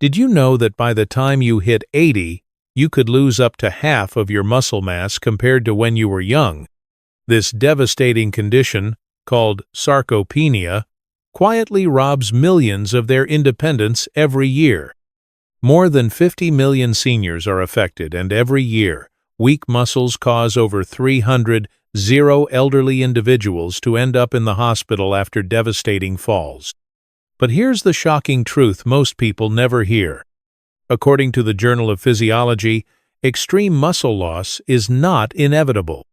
Did you know that by the time you hit 80, you could lose up to half of your muscle mass compared to when you were young? This devastating condition, called sarcopenia, quietly robs millions of their independence every year. More than 50 million seniors are affected, and every year, weak muscles cause over 300 elderly individuals to end up in the hospital after devastating falls. But here's the shocking truth most people never hear. According to the Journal of Physiology, extreme muscle loss is not inevitable.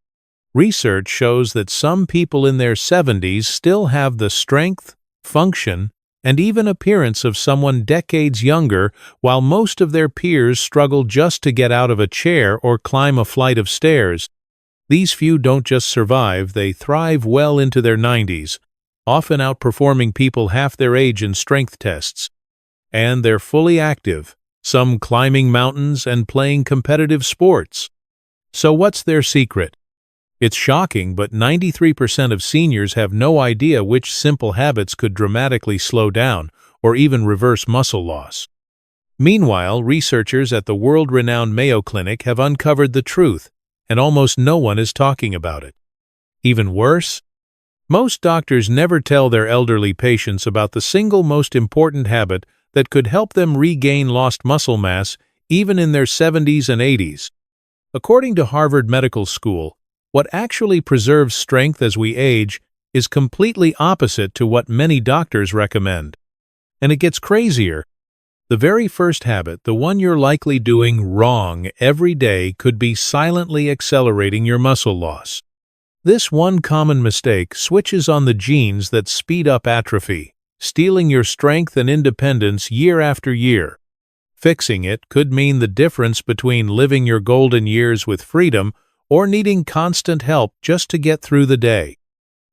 Research shows that some people in their 70s still have the strength, function, and even appearance of someone decades younger, while most of their peers struggle just to get out of a chair or climb a flight of stairs. These few don't just survive, they thrive well into their 90s, often outperforming people half their age in strength tests. And they're fully active, some climbing mountains and playing competitive sports. So what's their secret? It's shocking, but 93% of seniors have no idea which simple habits could dramatically slow down or even reverse muscle loss. Meanwhile, researchers at the world-renowned Mayo Clinic have uncovered the truth, and almost no one is talking about it. Even worse, most doctors never tell their elderly patients about the single most important habit that could help them regain lost muscle mass even in their 70s and 80s. According to Harvard Medical School, what actually preserves strength as we age is completely opposite to what many doctors recommend. And it gets crazier. The very first habit, the one you're likely doing wrong every day, could be silently accelerating your muscle loss. This one common mistake switches on the genes that speed up atrophy, stealing your strength and independence year after year. Fixing it could mean the difference between living your golden years with freedom or needing constant help just to get through the day.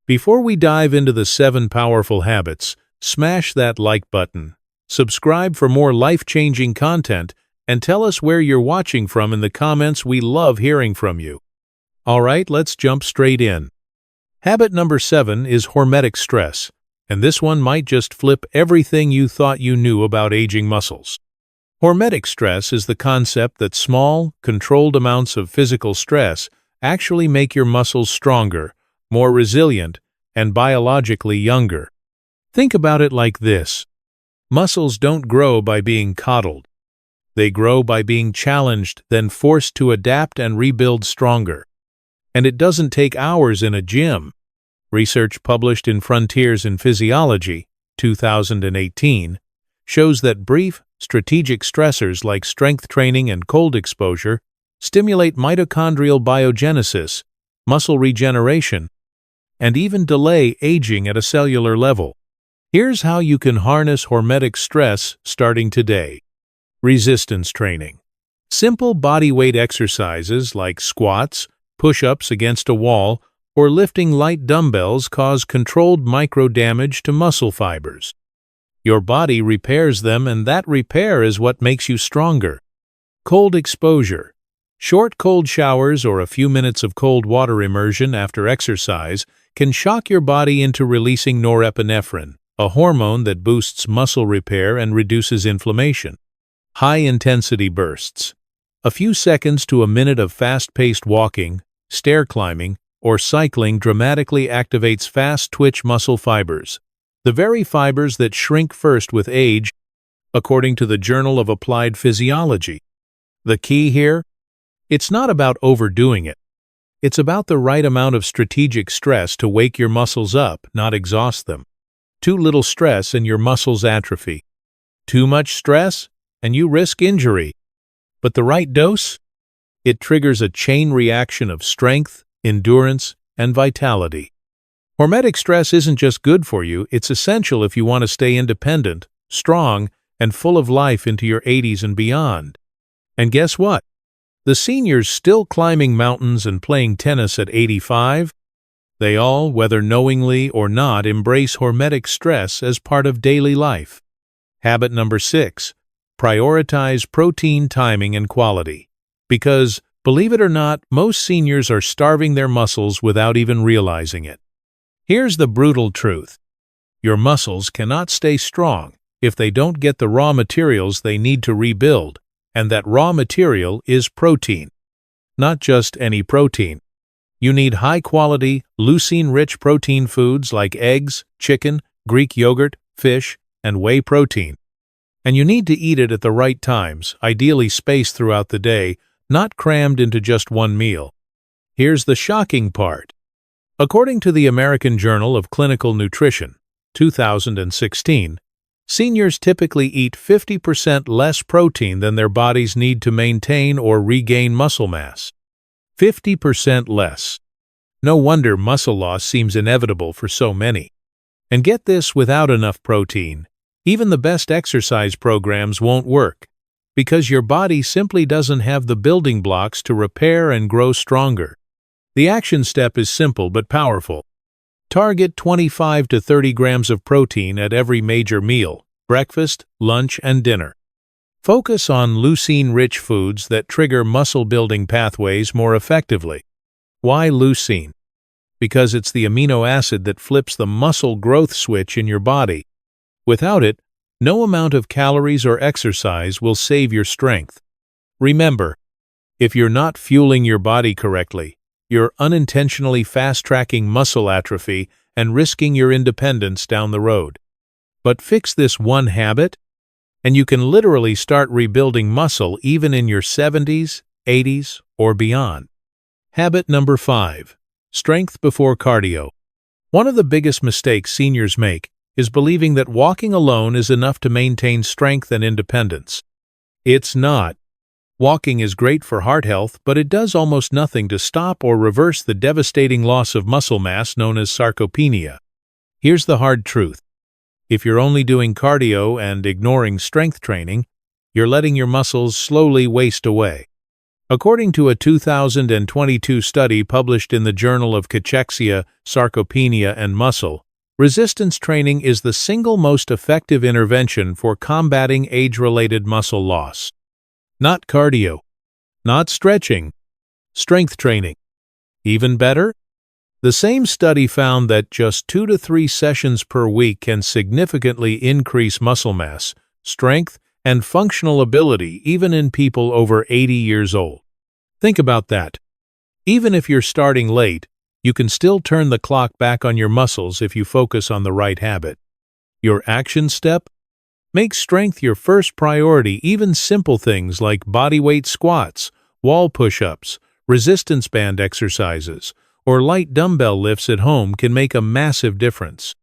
Before we dive into the 7 powerful habits, smash that like button, subscribe for more life-changing content, and tell us where you're watching from in the comments. We love hearing from you. Alright, let's jump straight in. Habit number 7 is hormetic stress, and this one might just flip everything you thought you knew about aging muscles. Hormetic stress is the concept that small, controlled amounts of physical stress actually make your muscles stronger, more resilient, and biologically younger. Think about it like this. Muscles don't grow by being coddled. They grow by being challenged, then forced to adapt and rebuild stronger. And it doesn't take hours in a gym. Research published in Frontiers in Physiology, 2018, shows that brief, strategic stressors like strength training and cold exposure stimulate mitochondrial biogenesis, muscle regeneration, and even delay aging at a cellular level. Here's how you can harness hormetic stress starting today. Resistance training. Simple bodyweight exercises like squats, push-ups against a wall, or lifting light dumbbells cause controlled micro-damage to muscle fibers. Your body repairs them, and that repair is what makes you stronger. Cold exposure. Short cold showers or a few minutes of cold water immersion after exercise can shock your body into releasing norepinephrine, a hormone that boosts muscle repair and reduces inflammation. High-intensity bursts. A few seconds to a minute of fast-paced walking, stair climbing, or cycling dramatically activates fast-twitch muscle fibers, the very fibers that shrink first with age, according to the Journal of Applied Physiology. The key here? It's not about overdoing it. It's about the right amount of strategic stress to wake your muscles up, not exhaust them. Too little stress and your muscles atrophy. Too much stress and you risk injury. But the right dose? It triggers a chain reaction of strength, endurance, and vitality. Hormetic stress isn't just good for you, it's essential if you want to stay independent, strong, and full of life into your 80s and beyond. And guess what? The seniors still climbing mountains and playing tennis at 85? They all, whether knowingly or not, embrace hormetic stress as part of daily life. Habit number 6. Prioritize protein timing and quality. Because, believe it or not, most seniors are starving their muscles without even realizing it. Here's the brutal truth. Your muscles cannot stay strong if they don't get the raw materials they need to rebuild, and that raw material is protein. Not just any protein. You need high-quality, leucine-rich protein foods like eggs, chicken, Greek yogurt, fish, and whey protein. And you need to eat it at the right times, ideally spaced throughout the day, not crammed into just one meal. Here's the shocking part. According to the American Journal of Clinical Nutrition, 2016, seniors typically eat 50% less protein than their bodies need to maintain or regain muscle mass. 50% less. No wonder muscle loss seems inevitable for so many. And get this, without enough protein, even the best exercise programs won't work, because your body simply doesn't have the building blocks to repair and grow stronger. The action step is simple but powerful. Target 25 to 30 grams of protein at every major meal, breakfast, lunch, and dinner. Focus on leucine-rich foods that trigger muscle-building pathways more effectively. Why leucine? Because it's the amino acid that flips the muscle growth switch in your body. Without it, no amount of calories or exercise will save your strength. Remember, if you're not fueling your body correctly, you're unintentionally fast-tracking muscle atrophy and risking your independence down the road. But fix this one habit, and you can literally start rebuilding muscle even in your 70s, 80s, or beyond. Habit number 5. Strength before cardio. One of the biggest mistakes seniors make is believing that walking alone is enough to maintain strength and independence. It's not. Walking is great for heart health, but it does almost nothing to stop or reverse the devastating loss of muscle mass known as sarcopenia. Here's the hard truth. If you're only doing cardio and ignoring strength training, you're letting your muscles slowly waste away. According to a 2022 study published in the Journal of Cachexia, Sarcopenia, and Muscle, resistance training is the single most effective intervention for combating age-related muscle loss. Not cardio, not stretching, strength training. Even better? The same study found that just 2 to 3 sessions per week can significantly increase muscle mass, strength, and functional ability even in people over 80 years old. Think about that. Even if you're starting late, you can still turn the clock back on your muscles if you focus on the right habit. Your action step? Make strength your first priority. Even simple things like bodyweight squats, wall push-ups, resistance band exercises, or light dumbbell lifts at home can make a massive difference.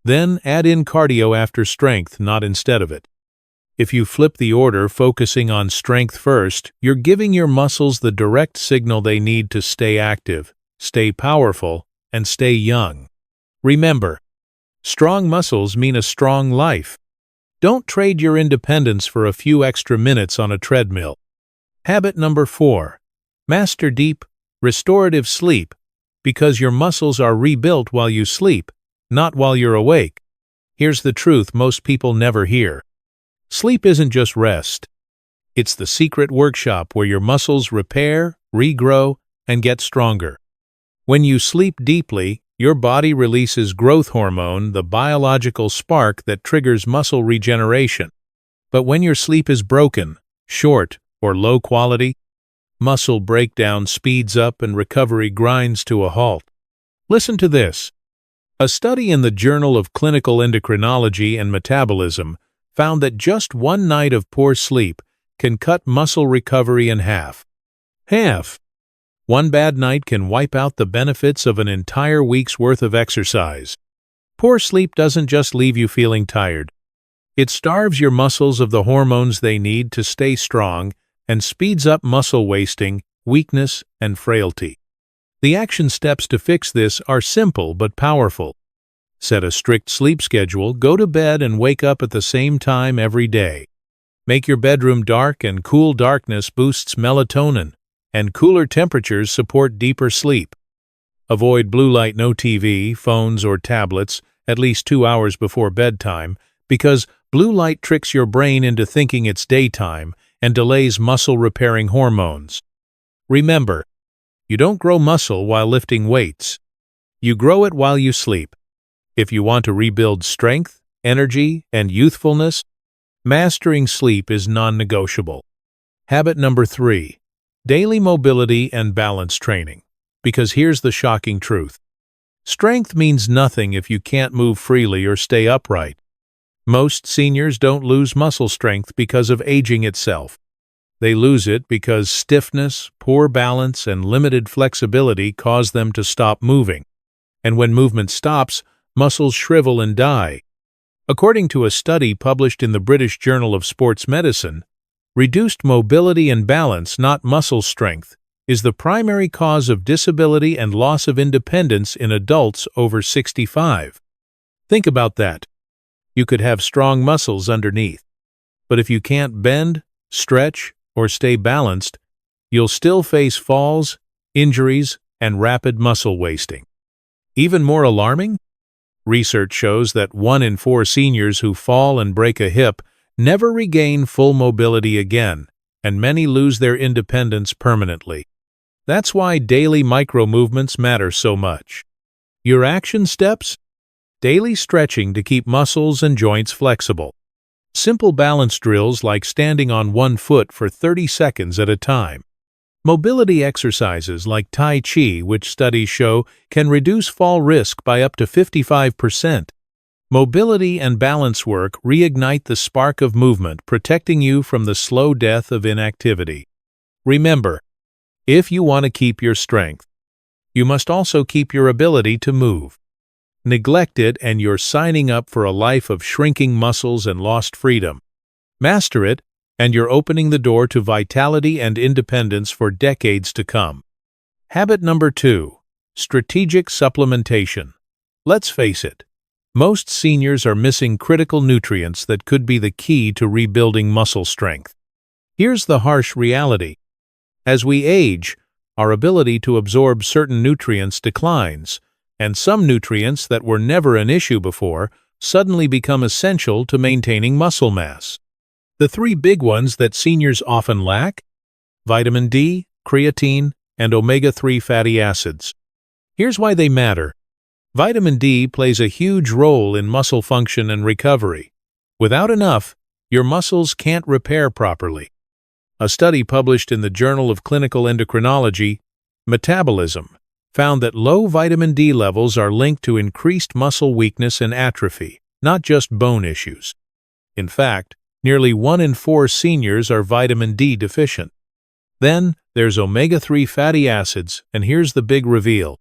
Then add in cardio after strength, not instead of it. If you flip the order, focusing on strength first, you're giving your muscles the direct signal they need to stay active, stay powerful, and stay young. Remember, strong muscles mean a strong life. Don't trade your independence for a few extra minutes on a treadmill. Habit number 4. Master deep, restorative sleep, because your muscles are rebuilt while you sleep, not while you're awake. Here's the truth most people never hear. Sleep isn't just rest. It's the secret workshop where your muscles repair, regrow, and get stronger. When you sleep deeply, your body releases growth hormone, the biological spark that triggers muscle regeneration. But when your sleep is broken, short, or low quality, muscle breakdown speeds up and recovery grinds to a halt. Listen to this. A study in the Journal of Clinical Endocrinology and Metabolism found that just one night of poor sleep can cut muscle recovery in half. Half! One bad night can wipe out the benefits of an entire week's worth of exercise. Poor sleep doesn't just leave you feeling tired. It starves your muscles of the hormones they need to stay strong and speeds up muscle wasting, weakness, and frailty. The action steps to fix this are simple but powerful. Set a strict sleep schedule, go to bed and wake up at the same time every day. Make your bedroom dark and cool. Darkness boosts melatonin, and cooler temperatures support deeper sleep. Avoid blue light, no TV, phones, or tablets at least 2 hours before bedtime, because blue light tricks your brain into thinking it's daytime and delays muscle-repairing hormones. Remember, you don't grow muscle while lifting weights. You grow it while you sleep. If you want to rebuild strength, energy, and youthfulness, mastering sleep is non-negotiable. Habit number 3. Daily mobility and balance training. Because here's the shocking truth. Strength means nothing if you can't move freely or stay upright. Most seniors don't lose muscle strength because of aging itself. They lose it because stiffness, poor balance, and limited flexibility cause them to stop moving. And when movement stops, muscles shrivel and die. According to a study published in the British Journal of Sports Medicine, reduced mobility and balance, not muscle strength, is the primary cause of disability and loss of independence in adults over 65. Think about that. You could have strong muscles underneath, but if you can't bend, stretch, or stay balanced, you'll still face falls, injuries, and rapid muscle wasting. Even more alarming? Research shows that 1 in 4 seniors who fall and break a hip never regain full mobility again, and many lose their independence permanently. That's why daily micro-movements matter so much. Your action steps? Daily stretching to keep muscles and joints flexible. Simple balance drills like standing on one foot for 30 seconds at a time. Mobility exercises like Tai Chi, which studies show can reduce fall risk by up to 55%. Mobility and balance work reignite the spark of movement, protecting you from the slow death of inactivity. Remember, if you want to keep your strength, you must also keep your ability to move. Neglect it and you're signing up for a life of shrinking muscles and lost freedom. Master it, and you're opening the door to vitality and independence for decades to come. Habit number 2. Strategic supplementation. Let's face it, most seniors are missing critical nutrients that could be the key to rebuilding muscle strength. Here's the harsh reality. As we age, our ability to absorb certain nutrients declines, and some nutrients that were never an issue before suddenly become essential to maintaining muscle mass. The 3 big ones that seniors often lack: vitamin D, creatine, and omega-3 fatty acids. Here's why they matter. Vitamin D plays a huge role in muscle function and recovery. Without enough, your muscles can't repair properly. A study published in the Journal of Clinical Endocrinology, Metabolism, found that low vitamin D levels are linked to increased muscle weakness and atrophy, not just bone issues. In fact, nearly 1 in 4 seniors are vitamin D deficient. Then there's omega-3 fatty acids, and here's the big reveal.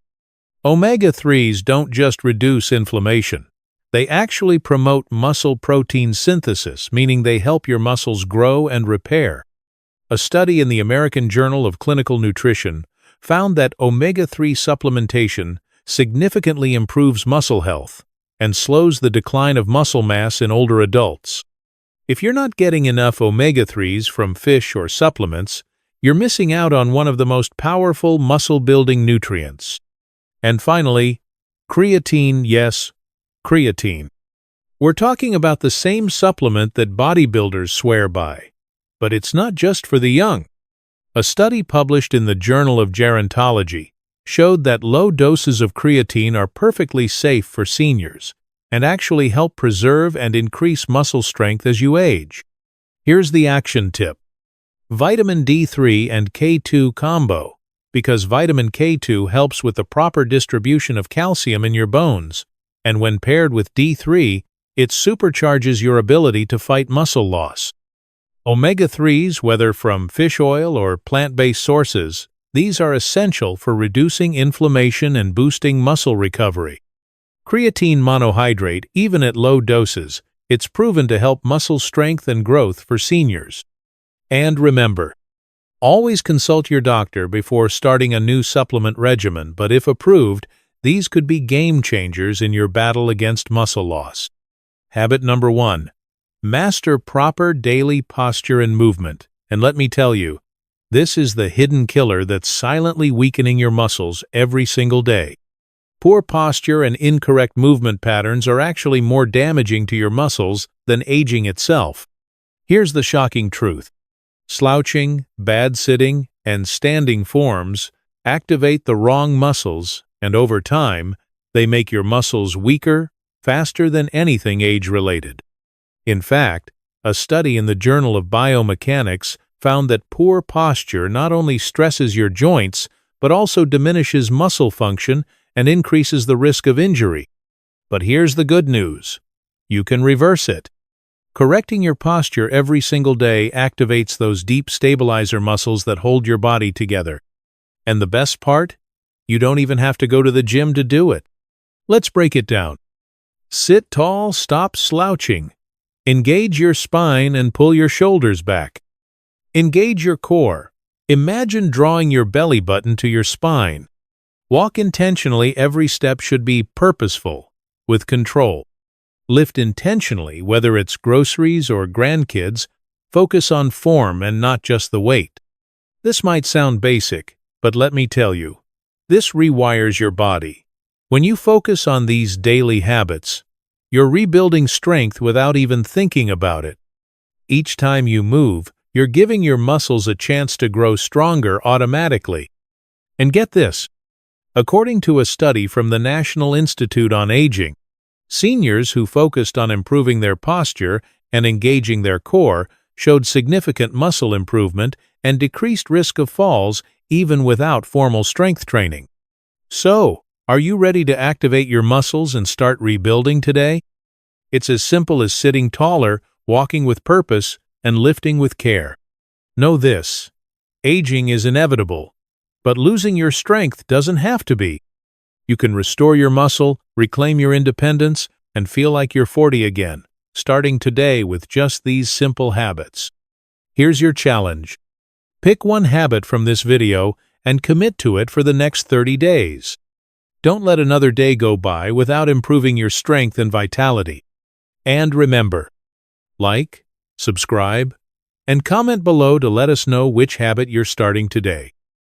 Omega-3s don't just reduce inflammation. They actually promote muscle protein synthesis, meaning they help your muscles grow and repair. A study in the American Journal of Clinical Nutrition found that omega-3 supplementation significantly improves muscle health and slows the decline of muscle mass in older adults. If you're not getting enough omega-3s from fish or supplements, you're missing out on one of the most powerful muscle-building nutrients. And finally, creatine. Yes, creatine. We're talking about the same supplement that bodybuilders swear by. But it's not just for the young. A study published in the Journal of Gerontology showed that low doses of creatine are perfectly safe for seniors and actually help preserve and increase muscle strength as you age. Here's the action tip. Vitamin D3 and K2 combo, because vitamin K2 helps with the proper distribution of calcium in your bones, and when paired with D3, it supercharges your ability to fight muscle loss. Omega-3s, whether from fish oil or plant-based sources, these are essential for reducing inflammation and boosting muscle recovery. Creatine monohydrate, even at low doses, it's proven to help muscle strength and growth for seniors. And remember, always consult your doctor before starting a new supplement regimen, but if approved, these could be game changers in your battle against muscle loss. Habit number 1. Master proper daily posture and movement. And let me tell you, this is the hidden killer that's silently weakening your muscles every single day. Poor posture and incorrect movement patterns are actually more damaging to your muscles than aging itself. Here's the shocking truth. Slouching, bad sitting, and standing forms activate the wrong muscles, and over time, they make your muscles weaker, faster than anything age-related. In fact, a study in the Journal of Biomechanics found that poor posture not only stresses your joints, but also diminishes muscle function and increases the risk of injury. But here's the good news. You can reverse it. Correcting your posture every single day activates those deep stabilizer muscles that hold your body together. And the best part? You don't even have to go to the gym to do it. Let's break it down. Sit tall, stop slouching. Engage your spine and pull your shoulders back. Engage your core. Imagine drawing your belly button to your spine. Walk intentionally. Every step should be purposeful, with control. Lift intentionally, whether it's groceries or grandkids. Focus on form and not just the weight. This might sound basic, but let me tell you, this rewires your body. When you focus on these daily habits, you're rebuilding strength without even thinking about it. Each time you move, you're giving your muscles a chance to grow stronger automatically. And get this, according to a study from the National Institute on Aging, seniors who focused on improving their posture and engaging their core showed significant muscle improvement and decreased risk of falls even without formal strength training. So, are you ready to activate your muscles and start rebuilding today? It's as simple as sitting taller, walking with purpose, and lifting with care. Know this: aging is inevitable, but losing your strength doesn't have to be. You can restore your muscle, reclaim your independence, and feel like you're 40 again, starting today with just these simple habits. Here's your challenge. Pick one habit from this video and commit to it for the next 30 days. Don't let another day go by without improving your strength and vitality. And remember, like, subscribe, and comment below to let us know which habit you're starting today.